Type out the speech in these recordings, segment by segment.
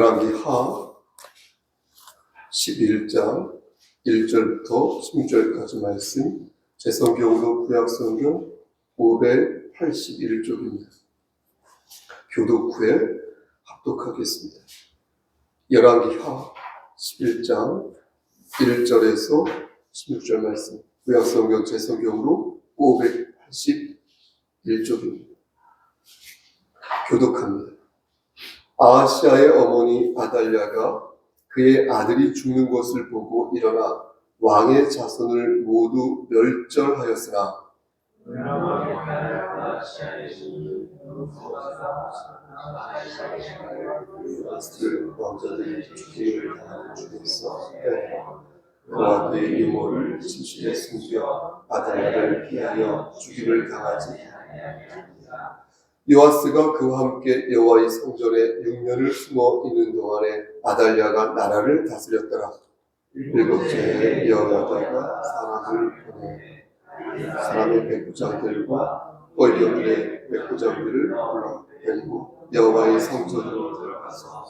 열왕기하 11장 1절부터 16절까지 말씀, 제 성경으로 구약성경 581쪽입니다. 교독 후에 합독하겠습니다. 열왕기하 11장 1절에서 16절 말씀, 구약성경 제 성경으로 581쪽입니다. 교독합니다. 아하시아의 어머니 아달랴가 그의 아들이 죽는 것을 보고 일어나 왕의 자손을 모두 멸절하였으나 왕자들이 죽임을 당하는 중에서 그와 그의 이모를 진실에 숨겨 아달랴를 피하여 죽임을 당하지 아니하니라. 요아스가 그와 함께 여호와의 성전에 6년을 숨어 있는 동안에 아달랴가 나라를 다스렸더라. 7째에 여호야다가 사람을 보내 사람의 백부장들과 권력들의 백부장들을 불러 데리고 여호와의 성전으로 들어가서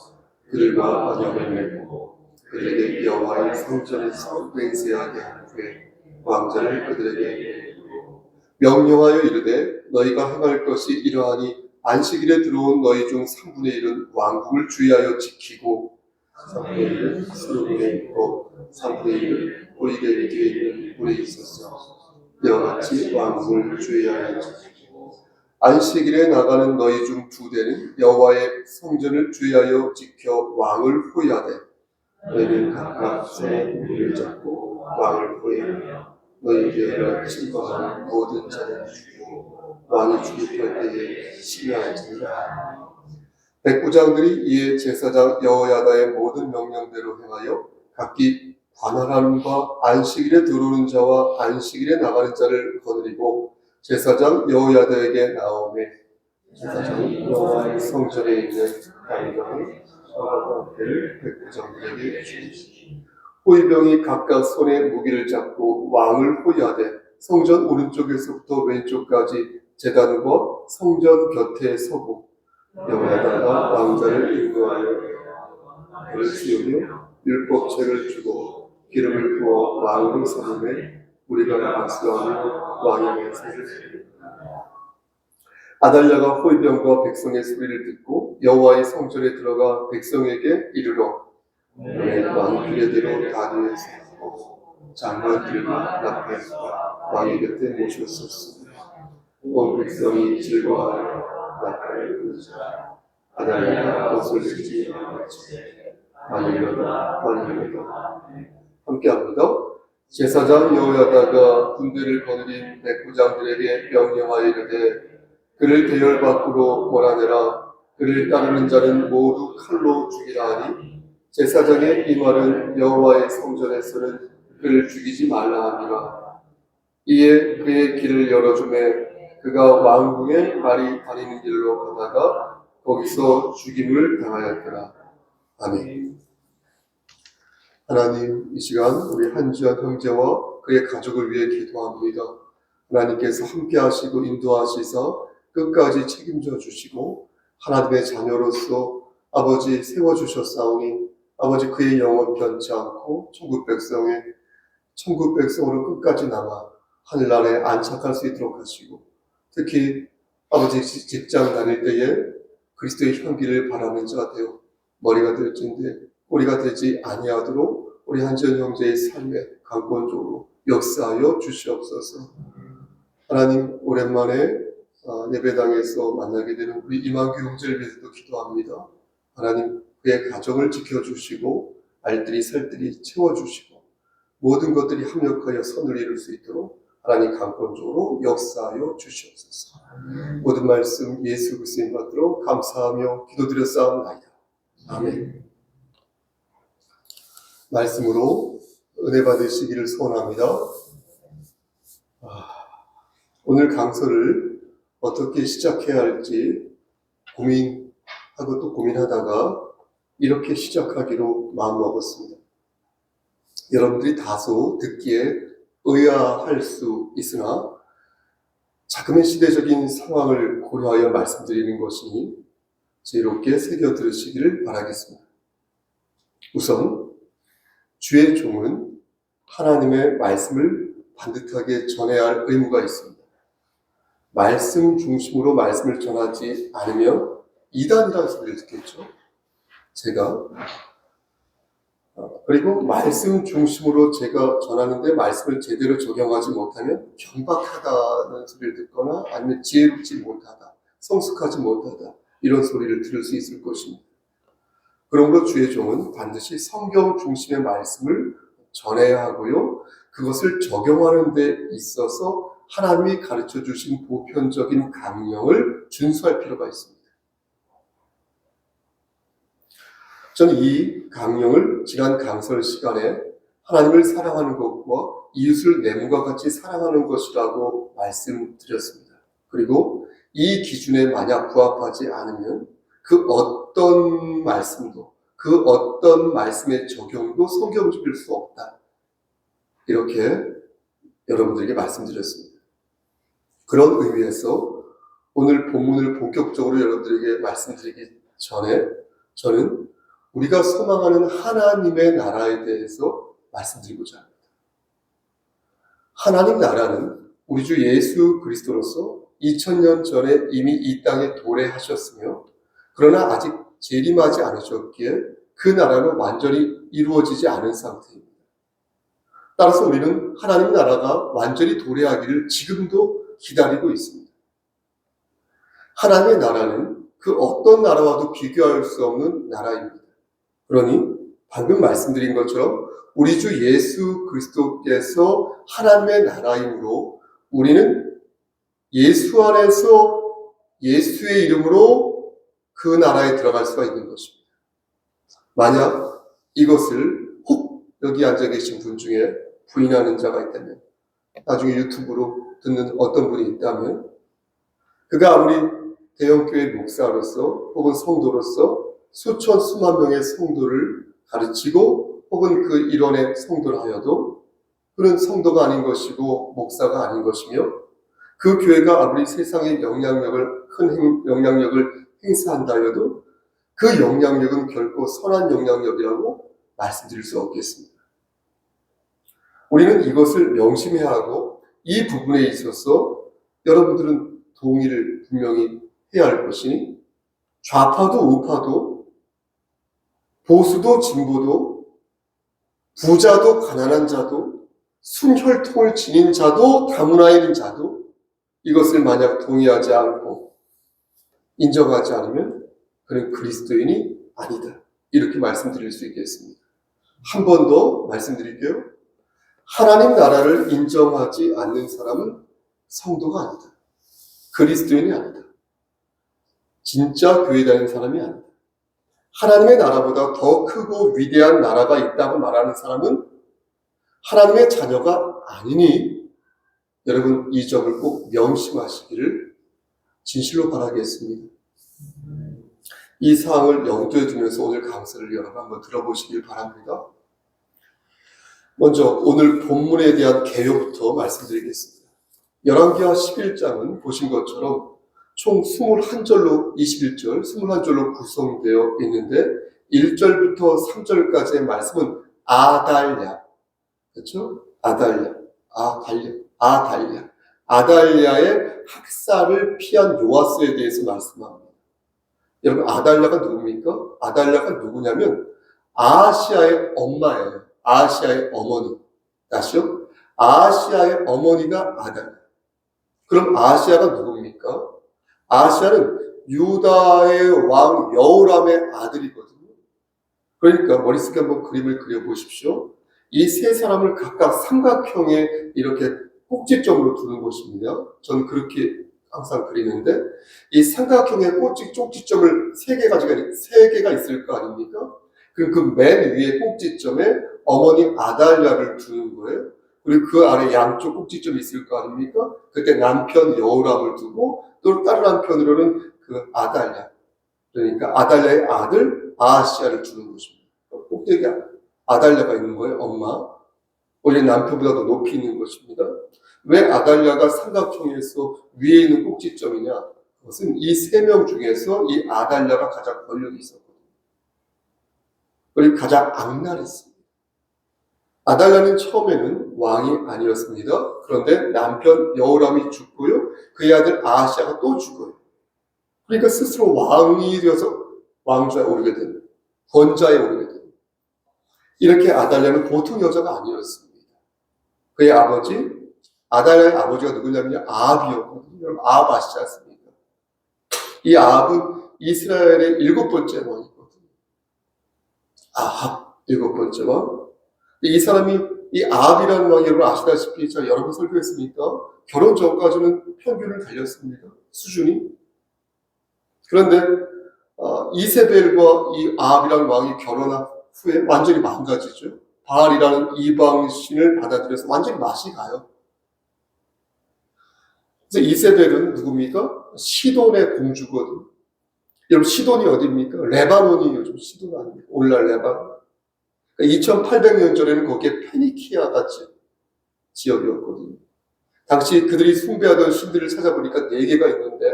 그들과 언약을 맺고 그들에게 여호와의 성전에서 맹세하게 한 후에 왕자를 그들에게 명령하여 이르되 너희가 행할 것이 이러하니 안식일에 들어온 너희 중 3분의 1은 왕국을 주의하여 지키고 3분의 1은 수로에 있고 3분의 1은 보이게 뒤에 있는 굴에 있었어. 이와 같이 왕국을 주의하여 지키고 안식일에 나가는 너희 중 2대는 여호와의 성전을 주의하여 지켜 왕을 호위하되 너희는 각각 손에 무기를 잡고 왕을 호위하며 너희 계열을 침범하는 모든 자를 죽이고 왕이 죽일 때에 심의할지니라. 백부장들이 이에 제사장 여호야다의 모든 명령대로 행하여 각기 관할함과 안식일에 들어오는 자와 안식일에 나가는 자를 거느리고 제사장 여호야다에게 나오매 제사장이 여호와의 성전에 있는 당경을 서가를 백부장들에게 주시니 호위병이 각각 손에 무기를 잡고 왕을 호위하되 성전 오른쪽에서부터 왼쪽까지 제단과 성전 곁에 서고 여호야다가 왕자를 인도하여 그를 세우며 율법책을 주고 기름을 부어 왕으로 삼음에 우리가 박수하며 왕의 맹세를 드립니다. 아달랴가 호위병과 백성의 소리를 듣고 여호와의 성전에 들어가 백성에게 이르러 너의 왕 규례대로 다리에서 서고 장관들과 나팔과 왕의 곁에 모셨었으며 온 백성이 즐거워하여 나팔을 부르자 아달랴가 옷을 찢지 않았지. 아니로다 함께합니다. 제사장 여호야다가 군대를 거느린 백부장들에게 명령하여 이르되 그를 대열 밖으로 몰아내라. 그를 따르는 자는 모두 칼로 죽이라 하니 제사장의 이 말은 여호와의 성전에서는 그를 죽이지 말라 함이라. 이에 그의 길을 열어주매 그가 왕궁의 말이 다니는 길로 가다가 거기서 죽임을 당하였더라. 아멘. 하나님, 이 시간 우리 한지연 형제와 그의 가족을 위해 기도합니다. 하나님께서 함께 하시고 인도하시사 끝까지 책임져 주시고 하나님의 자녀로서 아버지 세워주셨사오니 아버지 그의 영혼 변치 않고 천국 백성으로 끝까지 남아 하늘나라에 안착할 수 있도록 하시고 특히 아버지 직장 다닐 때에 그리스도의 향기를 바라는 자가 되어 머리가 될진데 꼬리가 되지 아니하도록 우리 한지연 형제의 삶에 강권적으로 역사하여 주시옵소서. 하나님, 오랜만에 예배당에서 만나게 되는 우리 이만규 형제를 위해서도 기도합니다. 하나님, 그의 가정을 지켜주시고 알뜰히 살뜰히 채워주시고 모든 것들이 합력하여 선을 이룰 수 있도록 하나님 강권적으로 역사하여 주시옵소서. 모든 말씀 예수 그리스도인 받들어 감사하며 기도드렸사옵나이다. 아멘. 말씀으로 은혜 받으시기를 소원합니다. 오늘 강서를 어떻게 시작해야 할지 고민하고 또 고민하다가 이렇게 시작하기로 마음먹었습니다. 여러분들이 다소 듣기에 의아할 수 있으나 자금의 시대적인 상황을 고려하여 말씀드리는 것이니 지혜롭게 새겨 들으시기를 바라겠습니다. 우선 주의 종은 하나님의 말씀을 반듯하게 전해야 할 의무가 있습니다. 말씀 중심으로 말씀을 전하지 않으면 이단이라는 소리를 듣겠죠. 그리고 말씀 중심으로 제가 전하는데 말씀을 제대로 적용하지 못하면 경박하다는 소리를 듣거나 아니면 지혜롭지 못하다, 성숙하지 못하다 이런 소리를 들을 수 있을 것입니다. 그러므로 주의 종은 반드시 성경 중심의 말씀을 전해야 하고요. 그것을 적용하는 데 있어서 하나님이 가르쳐 주신 보편적인 강령을 준수할 필요가 있습니다. 저는 이 강령을 지난 강설 시간에 하나님을 사랑하는 것과 이웃을 내 몸과 같이 사랑하는 것이라고 말씀드렸습니다. 그리고 이 기준에 만약 부합하지 않으면 그 어떤 말씀도, 그 어떤 말씀의 적용도 성경적일 수 없다. 이렇게 여러분들에게 말씀드렸습니다. 그런 의미에서 오늘 본문을 본격적으로 여러분들에게 말씀드리기 전에 저는 우리가 소망하는 하나님의 나라에 대해서 말씀드리고자 합니다. 하나님 나라는 우리 주 예수 그리스도로서 2000년 전에 이미 이 땅에 도래하셨으며 그러나 아직 재림하지 않으셨기에 그 나라는 완전히 이루어지지 않은 상태입니다. 따라서 우리는 하나님 나라가 완전히 도래하기를 지금도 기다리고 있습니다. 하나님의 나라는 그 어떤 나라와도 비교할 수 없는 나라입니다. 그러니 방금 말씀드린 것처럼 우리 주 예수 그리스도께서 하나님의 나라이므로 우리는 예수 안에서 예수의 이름으로 그 나라에 들어갈 수가 있는 것입니다. 만약 이것을 혹 여기 앉아 계신 분 중에 부인하는 자가 있다면, 나중에 유튜브로 듣는 어떤 분이 있다면, 그가 아무리 대형교회 목사로서 혹은 성도로서 수천 수만 명의 성도를 가르치고 혹은 그 일원의 성도를 하여도 그는 성도가 아닌 것이고 목사가 아닌 것이며 그 교회가 아무리 세상의 큰 영향력을 행사한다 해도 그 영향력은 결코 선한 영향력이라고 말씀드릴 수 없겠습니다. 우리는 이것을 명심해야 하고 이 부분에 있어서 여러분들은 동의를 분명히 해야 할 것이니 좌파도 우파도 보수도 진보도 부자도 가난한 자도 순혈통을 지닌 자도 다문화인 자도 이것을 만약 동의하지 않고 인정하지 않으면 그는 그리스도인이 아니다. 이렇게 말씀드릴 수 있겠습니다. 한 번 더 말씀드릴게요. 하나님 나라를 인정하지 않는 사람은 성도가 아니다. 그리스도인이 아니다. 진짜 교회 다니는 사람이 아니다. 하나님의 나라보다 더 크고 위대한 나라가 있다고 말하는 사람은 하나님의 자녀가 아니니 여러분 이 점을 꼭 명심하시기를 진실로 바라겠습니다. 이 사항을 염두에 두면서 오늘 강설을 여러분 한번 들어보시길 바랍니다. 먼저 오늘 본문에 대한 개요부터 말씀드리겠습니다. 열왕기하 11장은 보신 것처럼 총 21절로 21절, 21절로 구성되어 있는데 1절부터 3절까지의 말씀은 아달랴, 그렇죠? 아달랴의 학살을 피한 요아스에 대해서 말씀합니다. 여러분 아달랴가 누굽니까? 아달랴가 누구냐면 아하시아의 엄마예요. 아하시아의 어머니. 다시요? 아하시아의 어머니가 아달랴. 그럼 아하시아가 누굽니까? 아하시아는 유다의 왕 여호람의 아들이거든요. 그러니까 머릿속에 한번 그림을 그려보십시오. 이 세 사람을 각각 삼각형에 이렇게 꼭지점으로 두는 것입니다. 저는 그렇게 항상 그리는데 이 삼각형의 꼭지점을 세 개가 있을 거 아닙니까? 그럼 그 맨 위에 꼭지점에 어머니 아달랴를 두는 거예요. 그리고 그 아래 양쪽 꼭지점이 있을 거 아닙니까? 그때 남편 여호람을 두고 또 다른 한편으로는 그 아달랴, 그러니까 아달랴의 아들 아하시아를 두는 것입니다. 꼭대기에 아달랴가 있는 거예요. 엄마. 원래 남편보다 더 높이 있는 것입니다. 왜 아달랴가 삼각형에서 위에 있는 꼭지점이냐? 그것은 이 세 명 중에서 이 아달랴가 가장 권력이 있었거든요. 그리고 가장 악랄했습니다. 아달랴는 처음에는 왕이 아니었습니다. 그런데 남편 여호람이 죽고요. 그의 아들 아하시아가 또 죽어요. 그러니까 스스로 왕이 되어서 왕좌에 오르게 되는, 권좌에 오르게 되는. 이렇게 아달랴는 보통 여자가 아니었습니다. 그의 아버지, 아달랴의 아버지가 누구냐면 아합이었거든요. 여러분, 아합 아시지 않습니까? 이 아합은 이스라엘의 7번째 왕이거든요. 아합, 7번째 왕. 이 사람이, 이 아합이라는 왕이 여러분 아시다시피 제가 여러 번 설교했으니까 결혼 전까지는 평균을 달렸습니다. 수준이. 그런데 이세벨과 이 아합이라는 왕이 결혼한 후에 완전히 망가지죠. 바알이라는 이방신을 받아들여서 완전히 맛이 가요. 그래서 이세벨은 누굽니까? 시돈의 공주거든요. 여러분 시돈이 어디입니까? 레바논이 요즘 시돈 아닙니까? 오늘날 레바논. 2800년 전에는 거기에 페니키아 같이 지역이었거든요. 당시 그들이 숭배하던 신들을 찾아보니까 4개가 있는데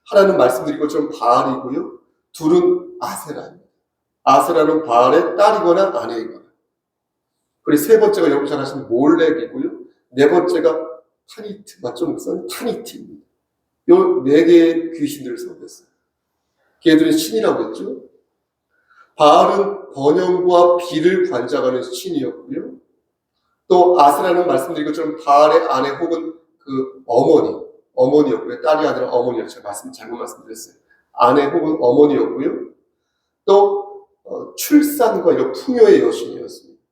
하나는 말씀드린 것처럼 바알이고요. 둘은 아세라입니다. 아세라는 바알의 딸이거나 아내이거나. 그리고 세 번째가 여러분 잘 아시는 몰렉이고요. 네 번째가 타니트, 맞죠? 목사님? 타니트입니다. 요 4개의 귀신들을 섬겼어요. 걔들은 신이라고 했죠. 바알은 번영과 비를 관장하는 신이었고요. 또 아세라는 말씀드린 것처럼 바알의 아내 혹은 그 어머니였고요. 딸이 아니라 어머니였죠. 제가 잘못 말씀드렸어요. 아내 혹은 어머니였고요. 또 출산과 이런 풍요의 여신이었습니다.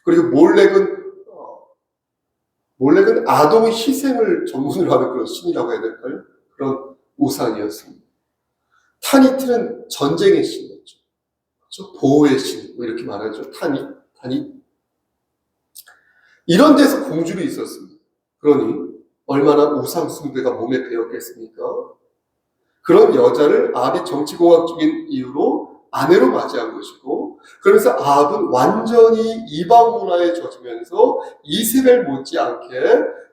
그리고 몰렉은 아동의 희생을 전문으로 하는 그런 신이라고 해야 될까요? 그런 우상이었습니다. 타니트는 전쟁의 신이었죠. 그렇죠? 보호의 신, 뭐 이렇게 말하죠. 타닛. 이런 데서 공주로 있었습니다. 그러니 얼마나 우상 숭배가 몸에 배었겠습니까? 그런 여자를 아합이 정치공학적인 이유로 아내로 맞이한 것이고, 그래서 아합은 완전히 이방 문화에 젖으면서 이세벨 못지않게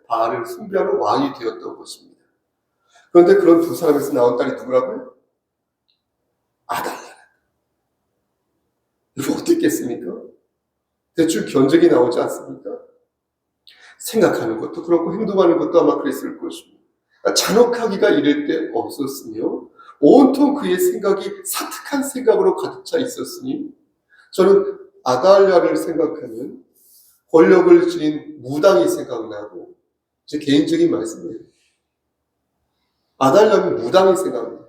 바알을 숭배하는 왕이 되었던 것입니다. 그런데 그런 두 사람에서 나온 딸이 누구라고요? 아달랴. 이거 어떻게 있겠습니까? 대충 견적이 나오지 않습니까? 생각하는 것도 그렇고 행동하는 것도 아마 그랬을 것입니다. 그러니까 잔혹하기가 이를 데 없었으며 온통 그의 생각이 사특한 생각으로 가득 차 있었으니 저는 아달랴를 생각하면 권력을 지닌 무당이 생각나고 제 개인적인 말씀이에요. 아달랴는 무당이 생각납니다.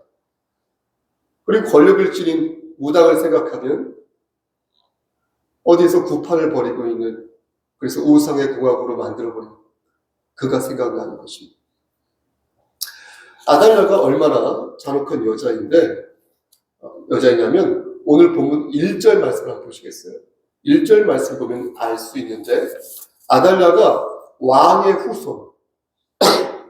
그리고 권력을 지닌 무당을 생각하면 어디서 구판을 벌이고 있는 그래서 우상의 궁합으로 만들어버린 그가 생각나는 것입니다. 아달랴가 얼마나 잔혹한 여자이냐면 오늘 본문 1절 말씀을 한번 보시겠어요? 1절 말씀 보면 알 수 있는데 아달랴가 왕의 후손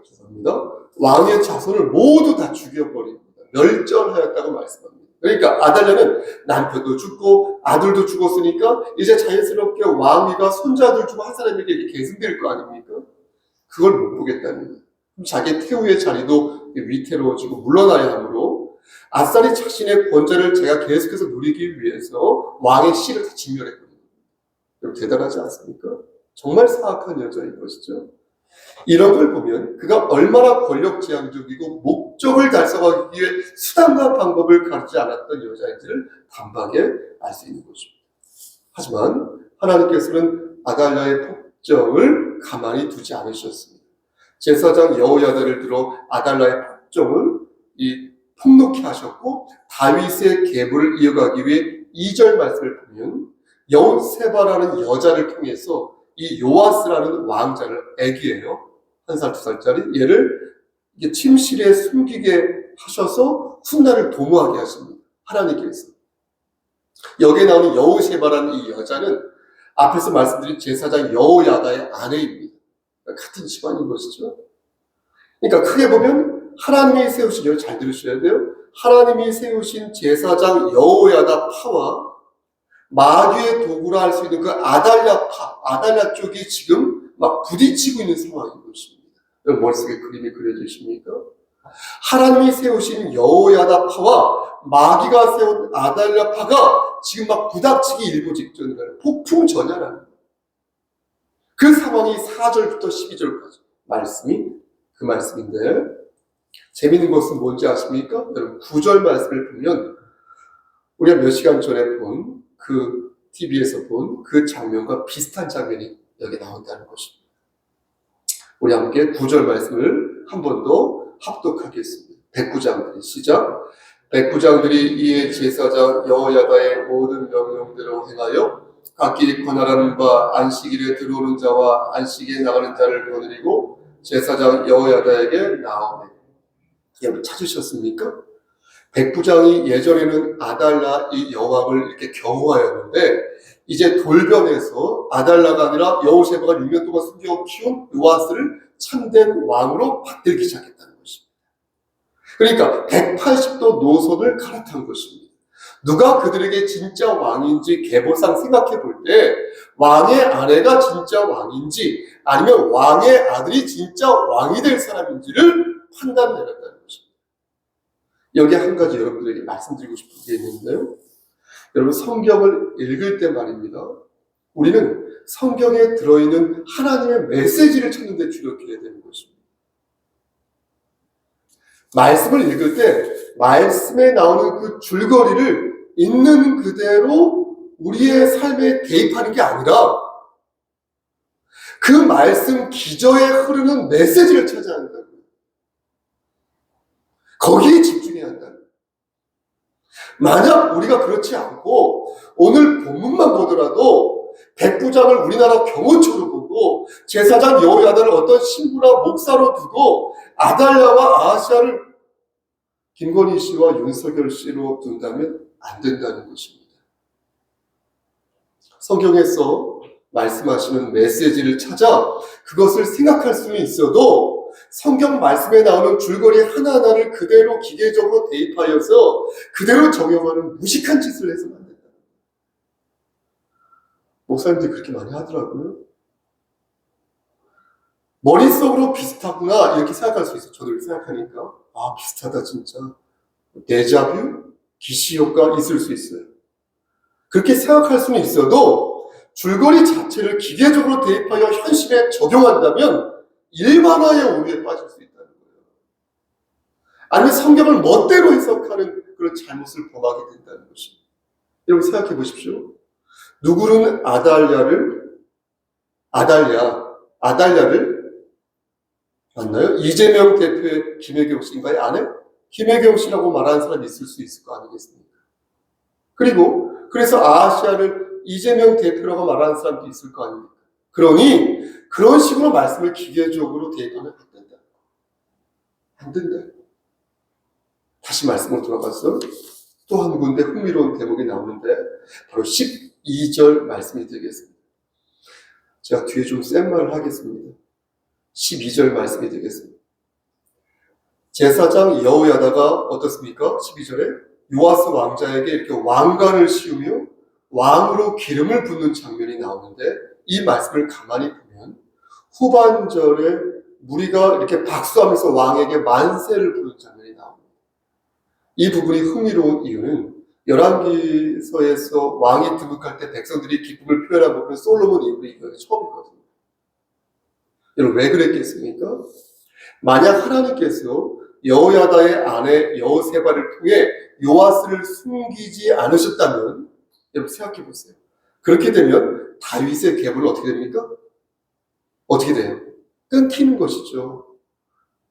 죄송합니다. 왕의 자손을 모두 다 죽여버립니다. 멸절하였다고 말씀합니다. 그러니까 아달랴는 남편도 죽고 아들도 죽었으니까 이제 자연스럽게 왕위가 손자들 중 한 사람에게 계승될 거 아닙니까? 그걸 못 보겠다는 거예요. 자기 태후의 자리도 위태로워지고 물러나야 하므로 아싸리 자신의 권좌를 제가 계속해서 누리기 위해서 왕의 씨를 다 진멸했거든요. 여러분 대단하지 않습니까? 정말 사악한 여자인 것이죠. 이런 걸 보면 그가 얼마나 권력지향적이고 목적을 달성하기 위해 수단과 방법을 가르치지 않았던 여자인지를 단박에 알 수 있는 것입니다. 하지만 하나님께서는 아달랴의 폭정을 가만히 두지 않으셨습니다. 제사장 여호야다를 들어 아달랴의 폭정을 폭로케 하셨고 다윗의 계보를 이어가기 위해 2절 말씀을 보면 여우세바라는 여자를 통해서 이 요아스라는 왕자를 애기예요. 1살, 2살짜리 얘를 침실에 숨기게 하셔서 훗날을 도모하게 하십니다. 하나님께서. 여기에 나오는 여우세바라는 이 여자는 앞에서 말씀드린 제사장 여호야다의 아내입니다. 같은 집안인 것이죠. 그러니까 크게 보면 하나님이 세우신, 여기 잘 들으셔야 돼요. 하나님이 세우신 제사장 여호야다 파와 마귀의 도구라 할 수 있는 그 아달랴 쪽이 지금 막 부딪히고 있는 상황인 것입니다. 머릿속에 그림이 그려지십니까? 하나님이 세우신 여호야다 파와 마귀가 세운 아달랴파가 지금 막 부닥치기 일보 직전이라는 폭풍 전야라는 거예요. 그 상황이 4절부터 12절까지 말씀이 그 말씀인데, 재밌는 것은 뭔지 아십니까? 여러분 9절 말씀을 보면 우리가 몇 시간 전에 본 그 TV에서 본 그 장면과 비슷한 장면이 여기 나온다는 것입니다. 우리 함께 9절 말씀을 한 번 더 합독하겠습니다. 백부장들이 시작. 백부장들이 이에 제사장 여호야다의 모든 명령대로 행하여 각기 권하라는 바 안식일에 들어오는 자와 안식일에 나가는 자를 거느리고 제사장 여호야다에게 나오매. 여러분 찾으셨습니까? 백부장이 예전에는 아달라 이 여왕을 이렇게 경호하였는데, 이제 돌변해서 아달라가 아니라 여호세바가 6년 동안 숨겨 키운 요아스를 참된 왕으로 받들기 시작했다는 것입니다. 그러니까 180도 노선을 갈아탄 것입니다. 누가 그들에게 진짜 왕인지 계보상 생각해 볼 때 왕의 아내가 진짜 왕인지 아니면 왕의 아들이 진짜 왕이 될 사람인지를 판단내렸다는 것입니다. 여기 한 가지 여러분들에게 말씀드리고 싶은 게 있는데요. 여러분 성경을 읽을 때 말입니다. 우리는 성경에 들어있는 하나님의 메시지를 찾는 데 주력해야 되는 것입니다. 말씀을 읽을 때 말씀에 나오는 그 줄거리를 있는 그대로 우리의 삶에 대입하는 게 아니라 그 말씀 기저에 흐르는 메시지를 찾아야 한다고요. 거기에 집중해야 한다고요. 만약 우리가 그렇지 않고 오늘 본문만 보더라도 백부장을 우리나라 경호처로 보고 제사장 여호야다를 어떤 신부나 목사로 두고 아달랴와 아하시야를 김건희 씨와 윤석열 씨로 둔다면 안 된다는 것입니다. 성경에서 말씀하시는 메시지를 찾아 그것을 생각할 수는 있어도 성경 말씀에 나오는 줄거리 하나하나를 그대로 기계적으로 대입하여서 그대로 적용하는 무식한 짓을 해서는 안 된다. 목사님들이 그렇게 많이 하더라고요. 머릿속으로 비슷하구나 이렇게 생각할 수 있어요. 저도 이렇게 생각하니까 비슷하다 진짜. 데자뷰, 기시효과 있을 수 있어요. 그렇게 생각할 수는 있어도 줄거리 자체를 기계적으로 대입하여 현실에 적용한다면 일반화의 오류에 빠질 수 있다는 거예요. 아니면 성경을 멋대로 해석하는 그런 잘못을 범하게 된다는 것입니다. 여러분 생각해 보십시오. 누구는 아달랴를 맞나요? 이재명 대표의 김혜경 씨인가요? 아내? 김혜경 씨라고 말하는 사람이 있을 수 있을 거 아니겠습니까? 그래서 아하시야를 이재명 대표라고 말하는 사람도 있을 거 아닙니까? 그러니 그런 식으로 말씀을 기계적으로 대입하면 안 된다. 안 된다. 다시 말씀으로 돌아가서 또 한 군데 흥미로운 대목이 나오는데 바로 12절 말씀이 되겠습니다. 제가 뒤에 좀 센 말을 하겠습니다. 12절 말씀이 되겠습니다. 제사장 여호야다가 어떻습니까? 12절에 요아스 왕자에게 이렇게 왕관을 씌우며 왕으로 기름을 붓는 장면이 나오는데 이 말씀을 가만히 보면 후반절에 무리가 이렇게 박수하면서 왕에게 만세를 부르는 장면이 나옵니다. 이 부분이 흥미로운 이유는 열왕기서에서 왕이 등극할 때 백성들이 기쁨을 표현한 부분은 솔로몬 이후로 이번에 처음이거든요. 여러분 왜 그랬겠습니까? 만약 하나님께서 여호야다의 아내 여호세바를 통해 요아스를 숨기지 않으셨다면 여러분 생각해 보세요. 그렇게 되면 다윗의 계보는 어떻게 됩니까? 어떻게 돼요? 끊기는 것이죠.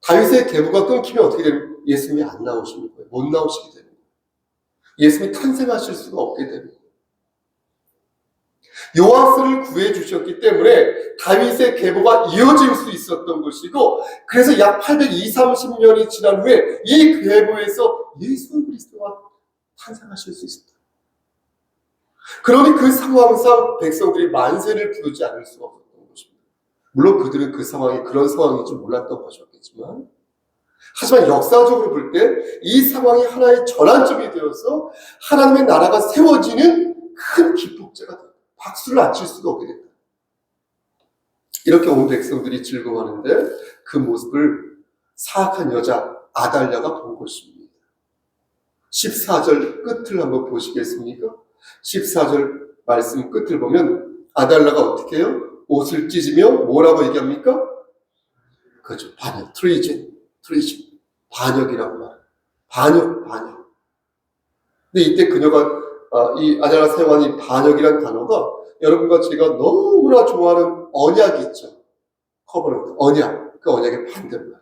다윗의 계보가 끊기면 어떻게 되면 예수님이 안 나오시는 거예요. 못 나오시게 되는 거예요. 예수님이 탄생하실 수가 없게 되는 거예요. 요아스를 구해주셨기 때문에 다윗의 계보가 이어질 수 있었던 것이고, 그래서 약 820-30년이 지난 후에 이 계보에서 예수 그리스도가 탄생하실 수 있었다. 그러니 그 상황상 백성들이 만세를 부르지 않을 수가 없었던 것입니다. 물론 그들은 그 상황이 그런 상황인 줄 몰랐던 것이었겠지만, 하지만 역사적으로 볼 때 이 상황이 하나의 전환점이 되어서 하나님의 나라가 세워지는 큰 기폭제가 됩니다. 박수를 안 칠 수가 없게 된다. 이렇게 온 백성들이 즐거워하는데 그 모습을 사악한 여자 아달랴가 본 것입니다. 14절 끝을 한번 보시겠습니까? 14절 말씀 끝을 보면 아달라가 어떻게 해요? 옷을 찢으며 뭐라고 얘기합니까? 그죠. 반역. 트리즌. 반역이라고 말해요. 반역. 근데 이때 그녀가 이 아달라 사용한 이 반역이라는 단어가 여러분과 제가 너무나 좋아하는 언약이 있죠. 커버넌트. 언약. 그 언약의 반대입니다.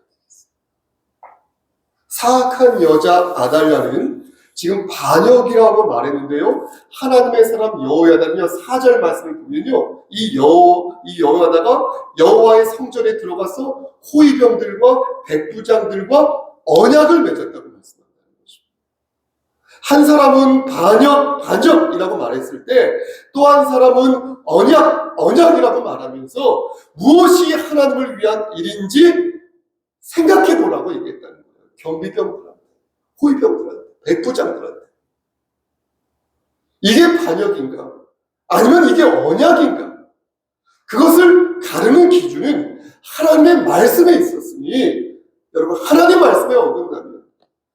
사악한 여자 아달랴는 지금 반역이라고 말했는데요. 하나님의 사람 여호야다는요, 4절 말씀을 보면요, 이 여호야다가 여호와의 성전에 들어가서 호위병들과 백부장들과 언약을 맺었다고 말씀합니다. 한 사람은 반역이라고 말했을 때, 또 한 사람은 언약이라고 말하면서 무엇이 하나님을 위한 일인지 생각해 보라고 얘기했다는 거예요. 경비병들한테, 호위병들한테, 백부장들한테. 이게 반역인가? 아니면 이게 언약인가? 그것을 가르는 기준은 하나님의 말씀에 있었으니, 여러분, 하나님 말씀에 어긋나면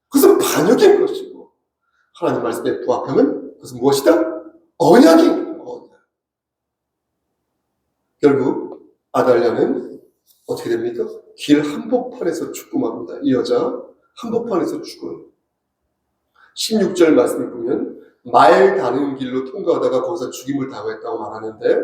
그것은 반역인 것이고, 하나님 말씀에 부합하면 그것은 무엇이다? 언약인 거예요. 결국 아달랴는 어떻게 됩니까? 길 한복판에서 죽음합니다. 이 여자 한복판에서 죽어요. 16절 말씀을 보면 말 닿는 길로 통과하다가 거기서 죽임을 당했다고 말하는데,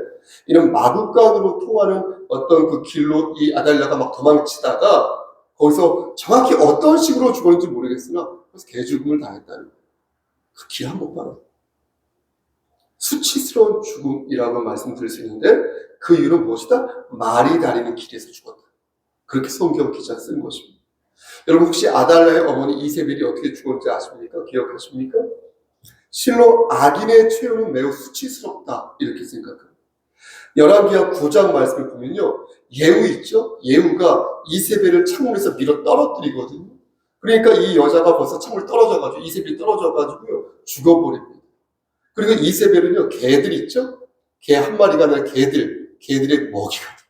이는 마국간으로 통하는 어떤 그 길로 이 아달랴가 막 도망치다가 거기서 정확히 어떤 식으로 죽었는지 모르겠으나 그래서 개죽음을 당했다는 거예요. 그 길 한복판. 수치스러운 죽음이라고 말씀드릴 수 있는데, 그 이유는 무엇이다? 말이 다니는 길에서 죽었다. 그렇게 성경 기자 쓴 것입니다. 여러분, 혹시 아달랴의 어머니 이세벨이 어떻게 죽었는지 아십니까? 기억하십니까? 실로 악인의 최후는 매우 수치스럽다, 이렇게 생각합니다. 열왕기하 9장 말씀을 보면요, 예후 있죠? 예후가 이세벨을 창문에서 밀어 떨어뜨리거든요. 그러니까 이 여자가 벌써 창문에 떨어져가지고, 이세벨이 떨어져가지고요, 죽어버립니다. 그리고 이세벨은요, 개들 있죠? 개 한 마리가 아니라 개들의 먹이가 돼요.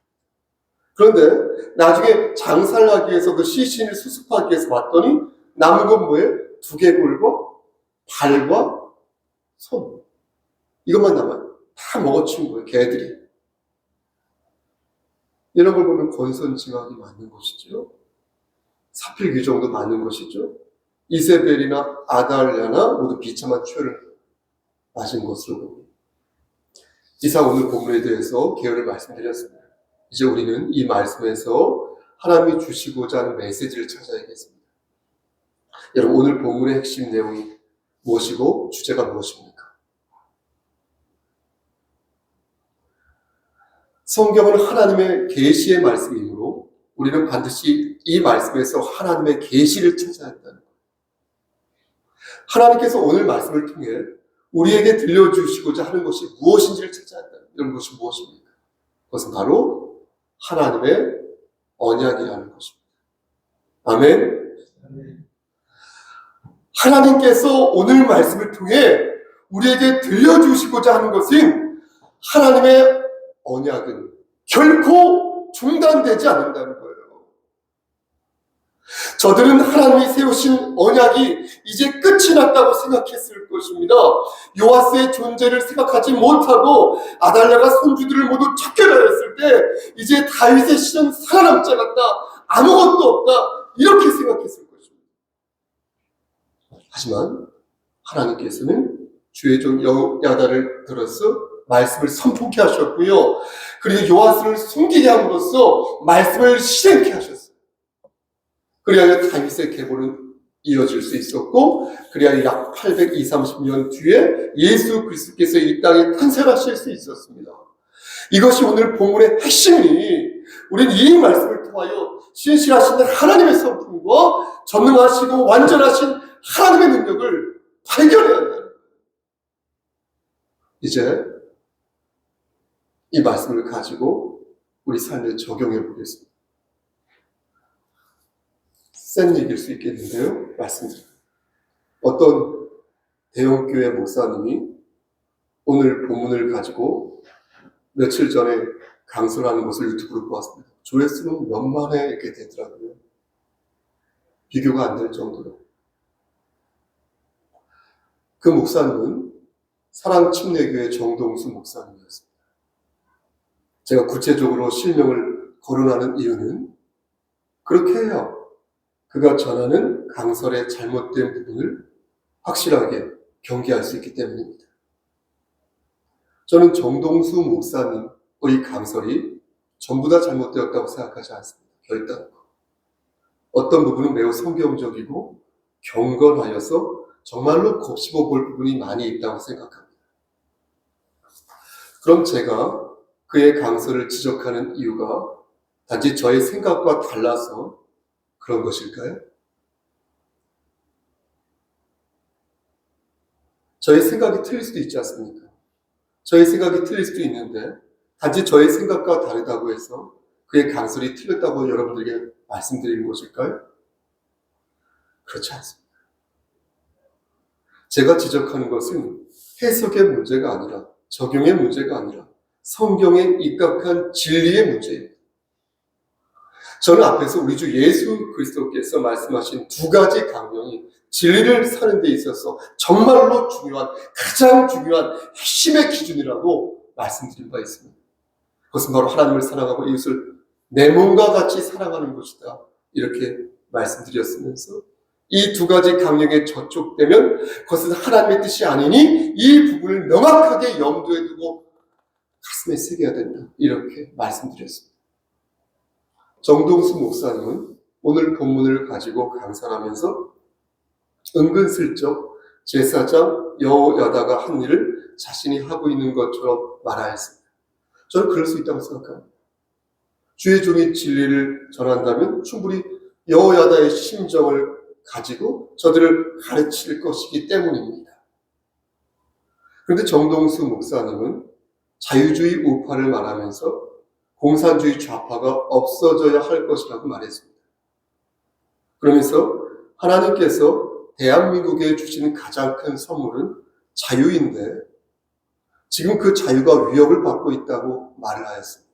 그런데 나중에 장사를 하기 위해서 그 시신을 수습하기 위해서 봤더니 남은 건 뭐예요? 두개골과 발과 손. 이것만 남아요. 다 먹어치운 거예요, 개들이. 이런 걸 보면 권선징악이 맞는 것이죠. 사필규정도 맞는 것이죠. 이세벨이나 아달랴나 모두 비참한 죄를 맞은 것으로 봅니다. 이상 오늘 본문에 대해서 개요를 말씀드렸습니다. 이제 우리는 이 말씀에서 하나님이 주시고자 하는 메시지를 찾아야겠습니다. 여러분, 오늘 본문의 핵심 내용이 무엇이고 주제가 무엇입니까? 성경은 하나님의 계시의 말씀이므로 우리는 반드시 이 말씀에서 하나님의 계시를 찾아야 한다는 거예요. 하나님께서 오늘 말씀을 통해 우리에게 들려주시고자 하는 것이 무엇인지를 찾아야 한다는 거예요. 이런 것이 무엇입니까? 그것은 바로 하나님의 언약이라는 것입니다. 아멘. 하나님께서 오늘 말씀을 통해 우리에게 들려주시고자 하는 것은 하나님의 언약은 결코 중단되지 않는다는 거예요. 저들은 하나님이 세우신 언약이 이제 끝이 났다고 생각했을 것입니다. 요아스의 존재를 생각하지 못하고 아달랴가 손주들을 모두 쫓겨나였을 때 이제 다윗의 시는 살아남지 않았다, 아무것도 없다, 이렇게 생각했을 것입니다. 하지만 하나님께서는 주의 종 여호야다를 들어서 말씀을 선포케 하셨고요, 그리고 요아스를 숨기게 함으로써 말씀을 실행케 하셨어요. 그래야 다윗의 계보는 이어질 수 있었고, 그래야 약 830년 뒤에 예수 그리스도께서 이 땅에 탄생하실 수 있었습니다. 이것이 오늘 본문의 핵심이니 우리는 이 말씀을 통하여 신실하신 하나님의 성품과 전능하시고 완전하신 하나님의 능력을 발견해야 한다는 거예요. 이제 이 말씀을 가지고 우리 삶에 적용해 보겠습니다. 센 얘기일 수 있겠는데요, 말씀드립니다. 어떤 대형교회 목사님이 오늘 본문을 가지고 며칠 전에 강설을 하는 것을 유튜브로 보았습니다. 조회수는 몇만회 이렇게 되더라고요. 비교가 안 될 정도로. 그 목사님은 사랑침례교회 정동수 목사님이었습니다. 제가 구체적으로 실명을 거론하는 이유는 그렇게 해요. 그가 전하는 강설의 잘못된 부분을 확실하게 경계할 수 있기 때문입니다. 저는 정동수 목사님의 강설이 전부 다 잘못되었다고 생각하지 않습니다. 결단코. 어떤 부분은 매우 성경적이고 경건하여서 정말로 곱씹어 볼 부분이 많이 있다고 생각합니다. 그럼 제가 그의 강설을 지적하는 이유가 단지 저의 생각과 달라서 그런 것일까요? 저의 생각이 틀릴 수도 있지 않습니까? 저의 생각이 틀릴 수도 있는데 단지 저의 생각과 다르다고 해서 그의 강설이 틀렸다고 여러분들에게 말씀드리는 것일까요? 그렇지 않습니다. 제가 지적하는 것은 해석의 문제가 아니라 적용의 문제가 아니라 성경에 입각한 진리의 문제입니다. 저는 앞에서 우리 주 예수 그리스도께서 말씀하신 두 가지 강령이 진리를 사는 데 있어서 정말로 중요한, 가장 중요한 핵심의 기준이라고 말씀드린 바 있습니다. 그것은 바로 하나님을 사랑하고 이웃을 내 몸과 같이 사랑하는 것이다. 이렇게 말씀드렸으면서 이 두 가지 강령에 저촉되면 그것은 하나님의 뜻이 아니니 이 부분을 명확하게 염두에 두고 가슴에 새겨야 된다. 이렇게 말씀드렸습니다. 정동수 목사님은 오늘 본문을 가지고 강사하면서 은근슬쩍 제사장 여호야다가 한 일을 자신이 하고 있는 것처럼 말하였습니다. 저는 그럴 수 있다고 생각합니다. 주의 종이 진리를 전한다면 충분히 여호야다의 심정을 가지고 저들을 가르칠 것이기 때문입니다. 그런데 정동수 목사님은 자유주의 우파를 말하면서 공산주의 좌파가 없어져야 할 것이라고 말했습니다. 그러면서 하나님께서 대한민국에 주시는 가장 큰 선물은 자유인데 지금 그 자유가 위협을 받고 있다고 말을 하였습니다.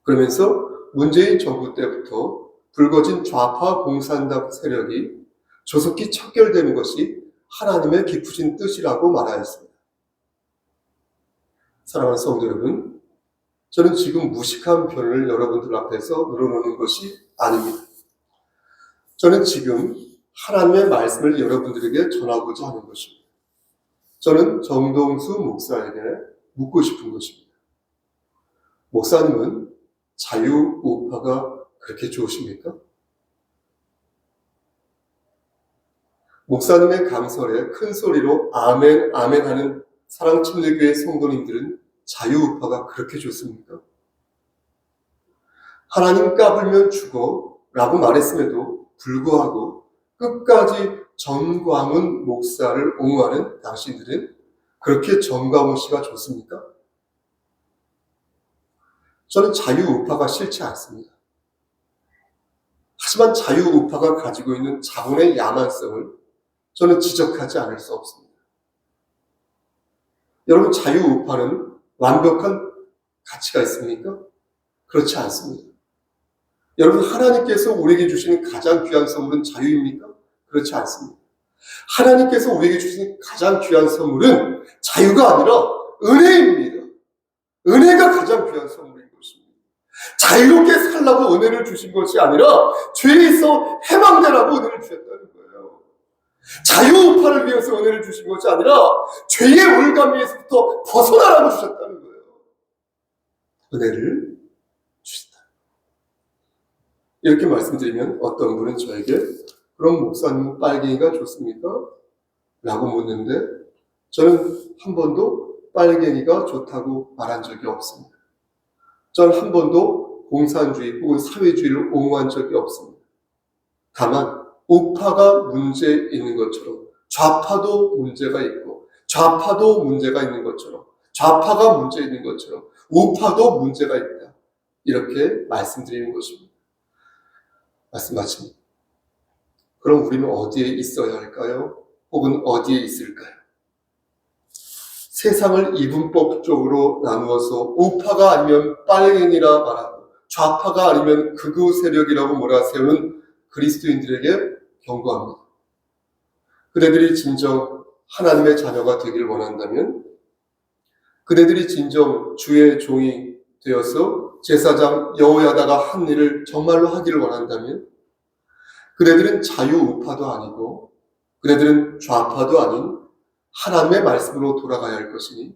그러면서 문재인 정부 때부터 불거진 좌파 공산당 세력이 조속히 척결되는 것이 하나님의 깊으신 뜻이라고 말하였습니다. 사랑하는 성도 여러분, 저는 지금 무식한 표현을 여러분들 앞에서 늘어놓는 것이 아닙니다. 저는 지금 하나님의 말씀을 여러분들에게 전하고자 하는 것입니다. 저는 정동수 목사에게 묻고 싶은 것입니다. 목사님은 자유우파가 그렇게 좋으십니까? 목사님의 강설에 큰 소리로 아멘, 아멘 하는 사랑침례교회 성도님들은 자유우파가 그렇게 좋습니까? 하나님 까불면 죽어 라고 말했음에도 불구하고 끝까지 전광훈 목사를 옹호하는 당신들은 그렇게 전광훈 씨가 좋습니까? 저는 자유우파가 싫지 않습니다. 하지만 자유우파가 가지고 있는 자본의 야만성을 저는 지적하지 않을 수 없습니다. 여러분, 자유우파는 완벽한 가치가 있습니까? 그렇지 않습니다. 여러분, 하나님께서 우리에게 주시는 가장 귀한 선물은 자유입니까? 그렇지 않습니다. 하나님께서 우리에게 주신 가장 귀한 선물은 자유가 아니라 은혜입니다. 은혜가 가장 귀한 선물인 것입니다. 자유롭게 살라고 은혜를 주신 것이 아니라 죄에서 해방되라고 은혜를 주셨다는 거예요. 자유우파를 위해서 은혜를 주신 것이 아니라 죄의 올가미에서부터 벗어나라고 주셨다는 거예요. 은혜를 주셨다. 이렇게 말씀드리면 어떤 분은 저에게 그럼 목사님은 빨갱이가 좋습니까? 라고 묻는데 저는 한 번도 빨갱이가 좋다고 말한 적이 없습니다. 저는 한 번도 공산주의 혹은 사회주의를 옹호한 적이 없습니다. 다만 우파가 문제 있는 것처럼 좌파도 문제가 있고 좌파도 문제가 있는 것처럼 좌파가 문제 있는 것처럼 우파도 문제가 있다. 이렇게 말씀드리는 것입니다. 말씀 마칩니다. 그럼 우리는 어디에 있어야 할까요? 혹은 어디에 있을까요? 세상을 이분법적으로 나누어서 우파가 아니면 빨갱이라 말하고 좌파가 아니면 극우 세력이라고 몰아세우는 그리스도인들에게 경고합니다. 그대들이 진정 하나님의 자녀가 되길 원한다면, 그대들이 진정 주의 종이 되어서 제사장 여호야다가 한 일을 정말로 하기를 원한다면, 그대들은 자유우파도 아니고 그대들은 좌파도 아닌 하나님의 말씀으로 돌아가야 할 것이니,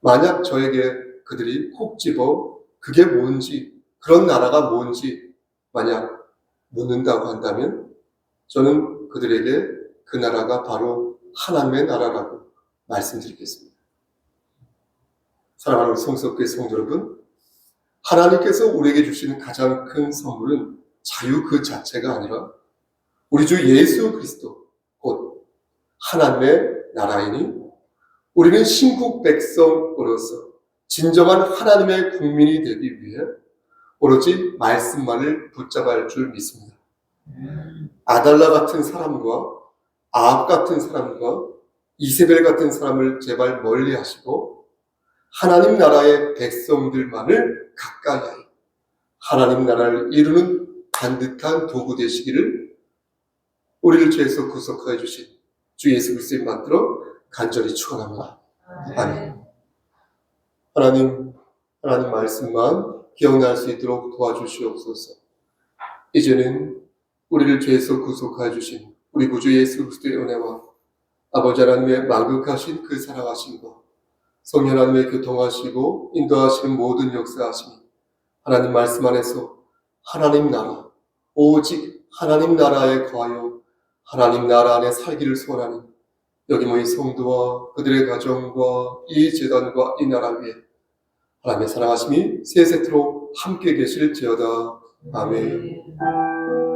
만약 저에게 그들이 콕 집어 그게 뭔지, 그런 나라가 뭔지 만약 묻는다고 한다면, 저는 그들에게 그 나라가 바로 하나님의 나라라고 말씀드리겠습니다. 사랑하는 성석교회 성도 여러분, 하나님께서 우리에게 주시는 가장 큰 선물은 자유 그 자체가 아니라 우리 주 예수 그리스도, 곧 하나님의 나라이니, 우리는 신국 백성으로서 진정한 하나님의 국민이 되기 위해 오로지 말씀만을 붙잡아야 할 줄 믿습니다. 아달라 같은 사람과 아합 같은 사람과 이세벨 같은 사람을 제발 멀리 하시고 하나님 나라의 백성들만을 가까이 하여 하나님 나라를 이루는 반듯한 도구 되시기를 우리를 죄에서 구속하여 주신 주 예수 그리스도의 받들어 간절히 축원합니다. 아멘. 하나님 말씀만 기억날 수 있도록 도와주시옵소서. 이제는 우리를 죄에서 구속하여 주신 우리 구주 예수 그리스도의 은혜와 아버지 하나님의 만극하신 그 사랑하심과 성령 하나님의 교통하시고 인도하시는 모든 역사하심이 하나님 말씀 안에서 하나님 나라, 오직 하나님 나라에 거하여 하나님 나라 안에 살기를 소원하는 여기 모인 성도와 그들의 가정과 이 재단과 이 나라 위에 하나님의 사랑하심이 세세토록 함께 계실지어다. 아멘.